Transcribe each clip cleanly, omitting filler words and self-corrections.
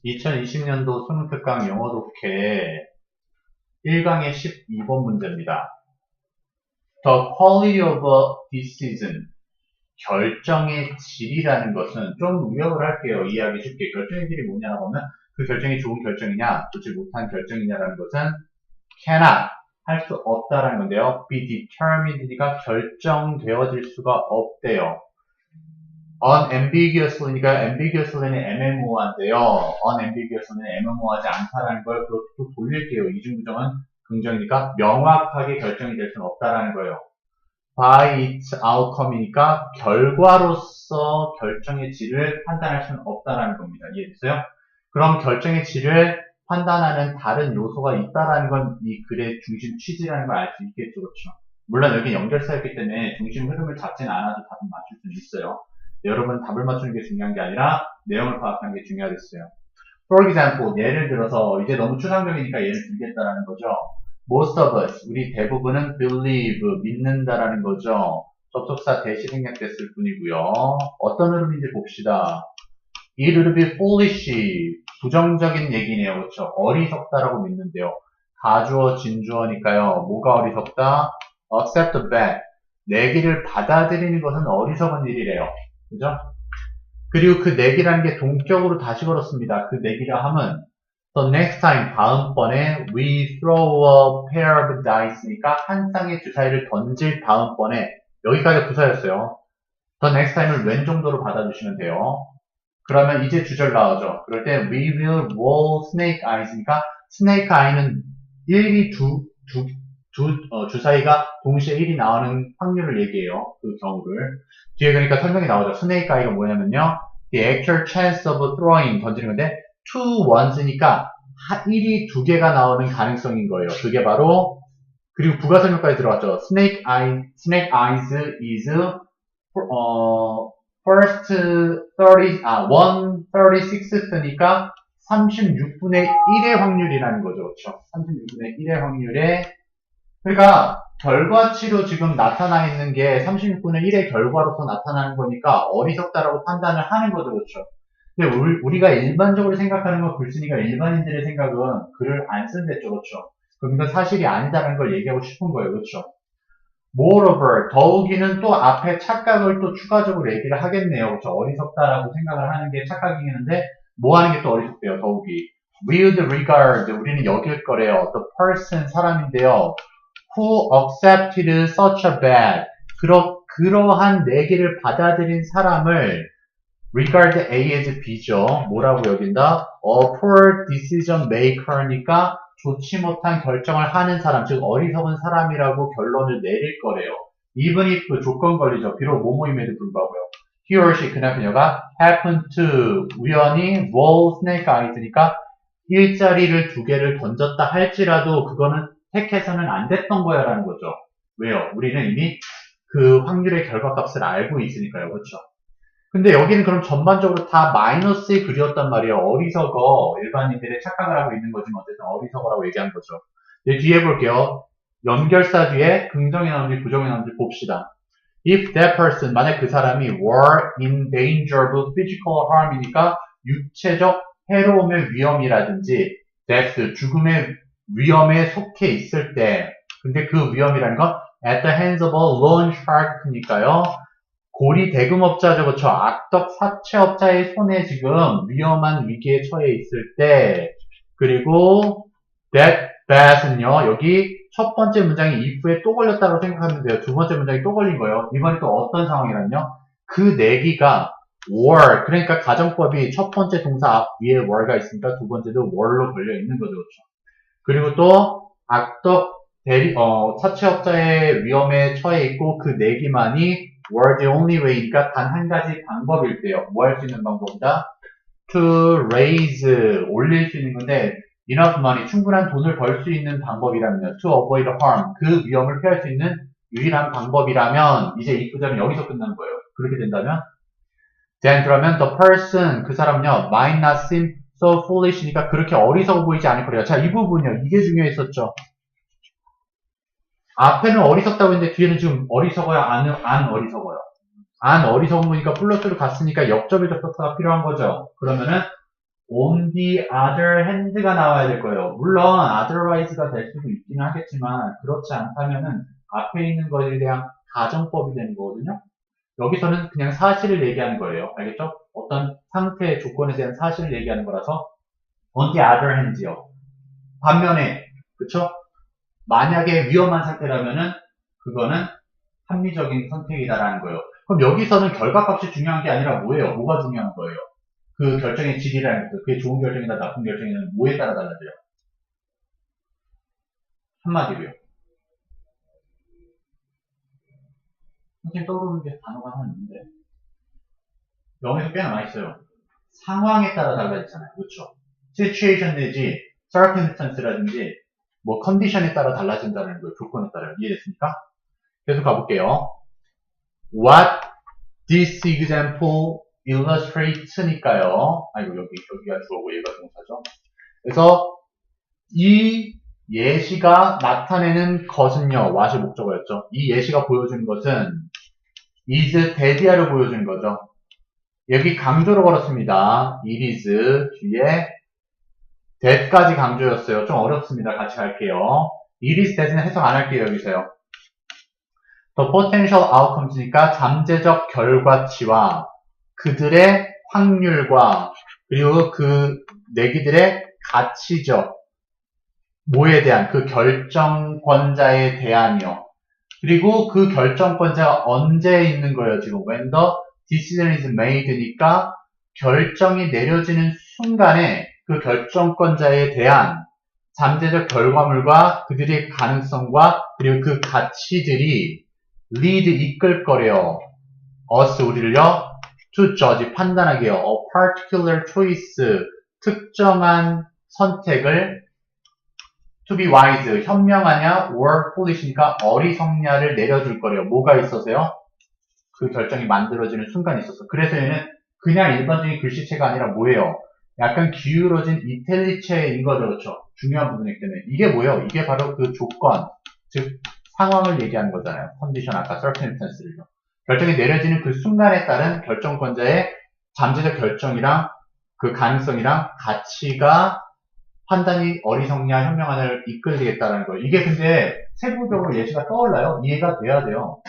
2020년도 수능특강 영어 독해 1강의 12번 문제입니다. The quality of a decision. 결정의 질이라는 것은 좀 요약을 할게요. 이해하기 쉽게. 결정의 질이 뭐냐고 하면 그 결정이 좋은 결정이냐, 좋지 못한 결정이냐라는 것은 cannot, 할 수 없다라는 건데요. be determined니까 결정되어질 수가 없대요. unambiguously니까 ambiguously는 애매모호한데요. unambiguously는 애매모호하지 않다라는 걸 그것도 돌릴게요. 이중부정은 긍정이니까 명확하게 결정이 될 수는 없다라는 거예요. by its outcome이니까 결과로서 결정의 질을 판단할 수는 없다라는 겁니다. 이해됐어요? 그럼 결정의 질을 판단하는 다른 요소가 있다라는 건 이 글의 중심 취지라는 걸 알 수 있겠죠. 그렇죠? 물론 여기 연결사였기 때문에 중심 흐름을 잡지는 않아도 답은 맞출 수는 있어요. 여러분 답을 맞추는 게 중요한 게 아니라 내용을 파악하는 게 중요하겠어요. For example, 예를 들어서 이제 너무 추상적이니까 예를 들겠다라는 거죠. Most of us, 우리 대부분은 believe, 믿는다라는 거죠. 접속사 대시 생략됐을 뿐이고요. 어떤 흐름인지 봅시다. It would be foolish, 부정적인 얘기네요. 그렇죠? 어리석다라고 믿는데요. 가주어, 진주어니까요. 뭐가 어리석다? Accept the bad, 내기를 받아들이는 것은 어리석은 일이래요. 그죠? 그리고 그 내기라는 게 동격으로 다시 걸었습니다. 그 내기라 함은 the next time, 다음번에 we throw a pair of dice니까 한 쌍의 주사위를 던질 다음번에 여기까지 부사였어요. the next time을 when 정도로 받아주시면 돼요. 그러면 이제 주절 나오죠. 그럴 때 we will roll snake eyes니까 snake eye는 1이 주사위가 동시에 1이 나오는 확률을 얘기해요. 그 경우를. 뒤에 그러니까 설명이 나오죠. snake eye가 뭐냐면요. the actual chance of throwing, 던지는 건데 two ones니까 1이 두 개가 나오는 가능성인 거예요. 그게 바로, 그리고 부가 설명까지 들어갔죠. snake eyes is first 136th니까 36분의 1의 확률이라는 거죠. 그렇죠? 36분의 1의 확률에, 그러니까 결과치로 지금 나타나 있는 게 36분의 1의 결과로서 나타나는 거니까 어리석다라고 판단을 하는 거죠. 그렇죠? 근데 우리가 일반적으로 생각하는 건 글쓴이가 일반인들의 생각은 글을 안 쓴댔죠. 그렇죠? 그럼 이건 사실이 아니다라는 걸 얘기하고 싶은 거예요. 그렇죠? Moreover, 더욱이는 또 앞에 착각을 또 추가적으로 얘기를 하겠네요. 그렇죠? 어리석다라고 생각을 하는 게 착각이겠는데 뭐 하는 게 또 어리석대요. 더욱이. We would regard, 우리는 여길 거래요. The person, 사람인데요. Who accepted such a bad, 그러한 내기를 받아들인 사람을 regard A as B죠. 뭐라고 여긴다? A poor decision maker니까 좋지 못한 결정을 하는 사람, 즉 어리석은 사람이라고 결론을 내릴 거래요. even if 조건 걸리죠. 비록 뭐뭐임에도 불구하고요. He or she, 그나 그녀가 happen to, 우연히 roll snake eyes니까 일자리를 두 개를 던졌다 할지라도 그거는 택해서는 안 됐던 거야 라는 거죠. 왜요? 우리는 이미 그 확률의 결과값을 알고 있으니까요. 그렇죠? 근데 여기는 그럼 전반적으로 다 마이너스의 글이었단 말이에요. 어리석어. 일반인들의 착각을 하고 있는 거지만 어쨌든 어리석어라고 얘기한 거죠. 이제 뒤에 볼게요. 연결사 뒤에 긍정이 나오는지 부정이 나오는지 봅시다. If that person, 만약 그 사람이 were in danger of physical harm이니까 육체적 해로움의 위험이라든지 death, 죽음의 위험에 속해 있을 때, 근데 그 위험이라는 건 at the hands of a loan shark니까요. 고리 대금업자죠. 그렇죠? 악덕 사채업자의 손에 지금 위험한 위기에 처해 있을 때, 그리고 that bad은요. 여기 첫 번째 문장이 if에 또 걸렸다고 생각하면 돼요. 두 번째 문장이 또 걸린 거예요. 이번에 또 어떤 상황이란요? 그 내기가 were, 그러니까 가정법이 첫 번째 동사 위에 were가 있으니까 두 번째도 were로 걸려 있는 거죠. 그렇죠? 그리고 또 악덕 사채업자의 위험에 처해 있고 그 내기만이 were the only way니까 단 한 가지 방법일 때요. 뭐 할 수 있는 방법이다? To raise, 올릴 수 있는 건데 enough money, 충분한 돈을 벌 수 있는 방법이라면요. To avoid harm, 그 위험을 피할 수 있는 유일한 방법이라면 이제 이 구절은 여기서 끝나는 거예요. 그렇게 된다면 then 그러면 the person, 그 사람은요. might not seem so foolish니까 그렇게 어리석어 보이지 않을 거래요. 자, 이 부분이요. 이게 중요했었죠. 앞에는 어리석다고 했는데 뒤에는 지금 어리석어요? 안 어리석어요? 안 어리석은 거니까 플러스로 갔으니까 역접의 접속사가 필요한 거죠. 그러면은 on the other hand가 나와야 될 거예요. 물론 otherwise가 될 수도 있기는 하겠지만 그렇지 않다면은 앞에 있는 것에 대한 가정법이 되는 거거든요. 여기서는 그냥 사실을 얘기하는 거예요. 알겠죠? 어떤 상태의 조건에 대한 사실을 얘기하는 거라서 on the other hand요. 반면에 그쵸? 만약에 위험한 상태라면은 그거는 합리적인 선택이다라는 거예요. 그럼 여기서는 결과값이 중요한 게 아니라 뭐예요? 뭐가 중요한 거예요? 그 결정의 질이라는 거. 그게 좋은 결정이나 나쁜 결정이나 뭐에 따라 달라져요? 한마디로요. 선생님 떠오르는 게 단어가 하나 있는데 영어에서 꽤나 많이 써요. 상황에 따라 달라지잖아요. 그렇죠? situation 내지 circumstance라든지 뭐 컨디션에 따라 달라진다는 거예요. 조건에 따라. 이해됐습니까? 계속 가볼게요. What this example illustrate니까요. 아이고 여기가 주어고 얘가 동사죠. 그래서 이 예시가 나타내는 것은요. what이 목적어였죠. 이 예시가 보여주는 것은 is 대디아를 보여주는 거죠. 여기 강조를 걸었습니다. it is 뒤에 that까지 강조였어요. 좀 어렵습니다. 같이 갈게요. it is that은 해석 안 할게요. 여기서요. The potential outcomes니까 잠재적 결과치와 그들의 확률과 그리고 그 내기들의 가치적 뭐에 대한 그 결정권자에 대한이요. 그리고 그 결정권자가 언제 있는 거예요? 지금 when the decision is made니까 결정이 내려지는 순간에 그 결정권자에 대한 잠재적 결과물과 그들의 가능성과 그리고 그 가치들이 lead 이끌 거래요. us 우리를요. to judge 판단하게요. a particular choice 특정한 선택을 to be wise 현명하냐 or foolish니까 어리석냐를 내려줄 거래요. 뭐가 있어서요? 그 결정이 만들어지는 순간이 있어서. 그래서 얘는 그냥 일반적인 글씨체가 아니라 뭐예요? 약간 기울어진 이탈리체인 거죠. 그렇죠? 중요한 부분이기 때문에. 이게 뭐예요? 이게 바로 그 조건, 즉 상황을 얘기하는 거잖아요. 컨디션 아까 circumstance를요. 결정이 내려지는 그 순간에 따른 결정권자의 잠재적 결정이랑 그 가능성이랑 가치가 판단이 어리석냐 현명하냐를 이끌리겠다는 거예요. 이게 근데 세부적으로 예시가 떠올라요? 이해가 돼야 돼요.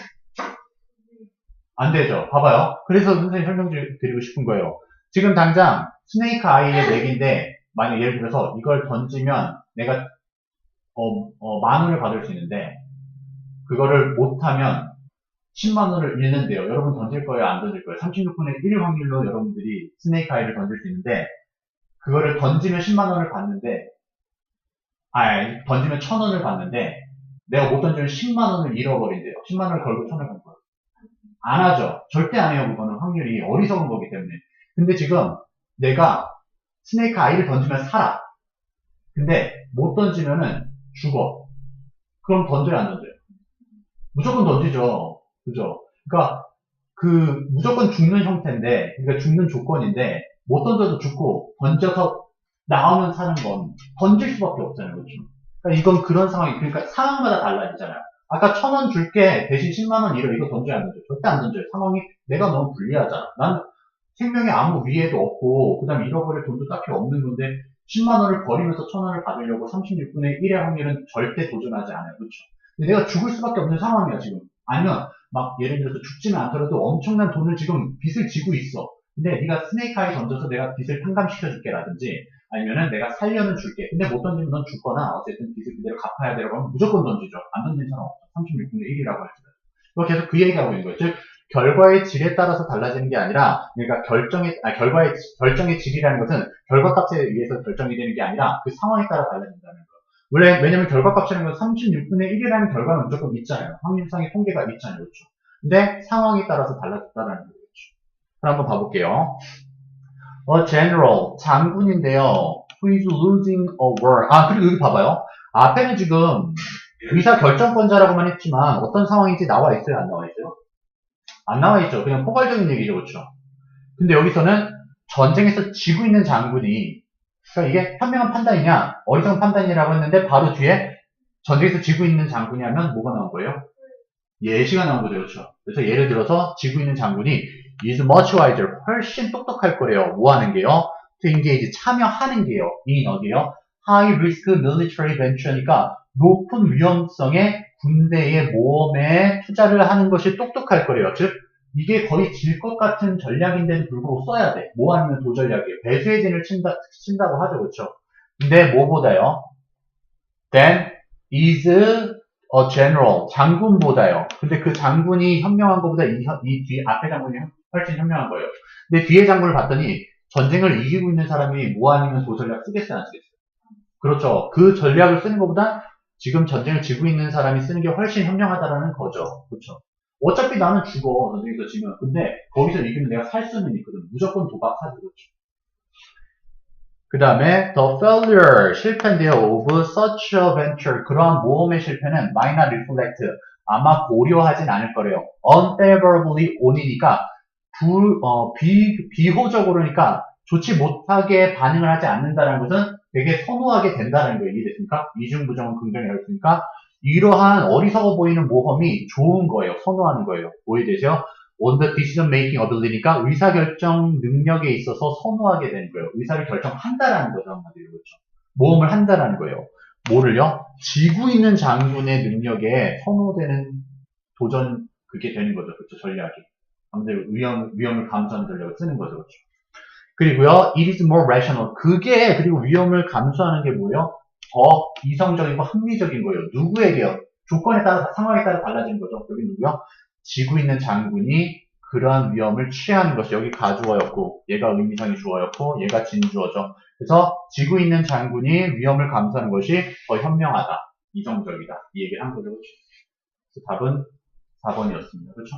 안 되죠. 봐봐요. 그래서 선생님 설명드리고 싶은 거예요. 지금 당장 스네이크 아이의 렉인데 만약 예를 들어서 이걸 던지면 내가 10,000원을 받을 수 있는데 그거를 못하면 100,000원을 잃는데요. 여러분 던질 거예요? 안 던질 거예요? 36분의 1 확률로 여러분들이 스네이크 아이를 던질 수 있는데 그거를 던지면 10만원을 받는데 던지면 1,000원을 받는데 내가 못 던지면 10만원을 잃어버린대요. 10만원을 걸고 1,000원을 받는 거예요. 안 하죠. 절대 안 해요. 그거는 확률이 어리석은 거기 때문에. 근데 지금 내가 스네이크 아이를 던지면 살아. 근데 못 던지면은 죽어. 그럼 던져요, 안 던져요? 무조건 던지죠. 그죠? 그러니까 그 무조건 죽는 형태인데, 그러니까 죽는 조건인데 못 던져도 죽고 던져서 나오면 사는 건 던질 수밖에 없잖아요. 그렇죠? 그러니까 이건 그런 상황이 그러니까 상황마다 달라지잖아요. 아까 1,000원 줄게 대신 10만원 잃어 이거 던져야 안 던져요? 절대 안 던져요. 상황이 내가 너무 불리하잖아. 난 생명에 아무 위해도 없고 그 다음에 잃어버릴 돈도 딱히 없는 건데 10만원을 버리면서 1,000원을 받으려고 36분의 1의 확률은 절대 도전하지 않아요. 그렇죠? 근데 내가 죽을 수밖에 없는 상황이야 지금. 아니면 막 예를 들어서 죽지는 않더라도 엄청난 돈을 지금 빚을 지고 있어. 근데 네가 스네이크 아이 던져서 내가 빚을 탕감시켜줄게 라든지 아니면은 내가 살려는 줄게. 근데 못 던지면 넌 죽거나 어쨌든 빚을 그대로 갚아야 되라고 하면 무조건 던지죠. 안 던지는 사람 없죠. 36분의 1이라고 할지라도. 그거 계속 그 얘기하고 있는 거예요. 즉 결과의 질에 따라서 달라지는 게 아니라 그러니까 결정의 질이라는 것은 결과값에 의해서 결정이 되는 게 아니라 그 상황에 따라 달라진다는 거. 왜냐면 결과값이라는 건 36분의 1이라는 결과는 무조건 있잖아요. 확률상의 통계가 있잖아요. 그렇죠? 근데 상황에 따라서 달라졌다는 거죠. 그럼 한번 봐볼게요. A general, 장군인데요. Who is losing a war. 그리고 여기 봐봐요. 앞에는 지금 의사 결정권자라고만 했지만 어떤 상황인지 나와 있어요? 안 나와 있어요? 안 나와 있죠. 그냥 포괄적인 얘기죠. 그렇죠? 근데 여기서는 전쟁에서 지고 있는 장군이 그러니까 이게 현명한 판단이냐 어리석은 판단이라고 했는데 바로 뒤에 전쟁에서 지고 있는 장군이 하면 뭐가 나온 거예요? 예시가 나온 거죠. 그렇죠? 그래서 예를 들어서 지고 있는 장군이 is much wiser 훨씬 똑똑할 거래요. 뭐 하는 게요? to engage, 참여하는 게요. in 어디요? high risk military venture니까 높은 위험성의 군대의 모험에 투자를 하는 것이 똑똑할 거래요. 즉, 이게 거의 질 것 같은 전략인데도 불구하고 써야 돼. 뭐 아니면 도전략이에요. 배수의 진을 친다고 하죠. 그렇죠? 근데 뭐보다요? Then is a general. 장군보다요. 근데 그 장군이 현명한 것보다 이 뒤에 앞에 장군이 훨씬 현명한 거예요. 근데 뒤에 장군을 봤더니 전쟁을 이기고 있는 사람이 뭐 아니면 도전략 쓰겠어요? 안 쓰겠어요? 그렇죠. 그 전략을 쓰는 것보다 지금 전쟁을 지고 있는 사람이 쓰는 게 훨씬 현명하다라는 거죠. 그렇죠. 어차피 나는 죽어. 전쟁에서 지면. 근데 거기서 이기면 내가 살 수는 있거든. 무조건 도박하지. 그렇죠. 그 다음에 the failure, 실패인데요. of such a venture, 그러한 모험의 실패는 might not reflect, 아마 고려하진 않을 거래요. unfavorably on이니까 비호적으로니까 좋지 못하게 반응을 하지 않는다는 것은 되게 선호하게 된다는 거예요. 이해됐습니까? 이중부정은 긍정이 되었으니까 이러한 어리석어 보이는 모험이 좋은 거예요. 선호하는 거예요. 오해되세요? on the decision making ability니까 의사결정 능력에 있어서 선호하게 되는 거예요. 의사를 결정한다라는 거죠. 한마디로. 그렇죠. 모험을 한다라는 거예요. 뭐를요? 지구 있는 장군의 능력에 선호되는 도전, 그게 되는 거죠. 그렇죠. 전략이. 아무튼 위험을 감수하는 전략을 쓰는 거죠. 그렇죠. 그리고요, it is more rational. 그리고 위험을 감수하는 게 뭐예요? 더 이성적이고 합리적인 거예요. 누구에게요? 조건에 따라, 상황에 따라 달라지는 거죠. 여기 누구요? 지고 있는 장군이 그러한 위험을 취하는 것이, 여기 가주어였고, 얘가 의미상의 주어였고, 얘가 진주어죠. 그래서 지고 있는 장군이 위험을 감수하는 것이 더 현명하다, 이성적이다. 이 얘기를 한 거죠. 그렇죠? 그래서 답은 4번이었습니다. 그렇죠?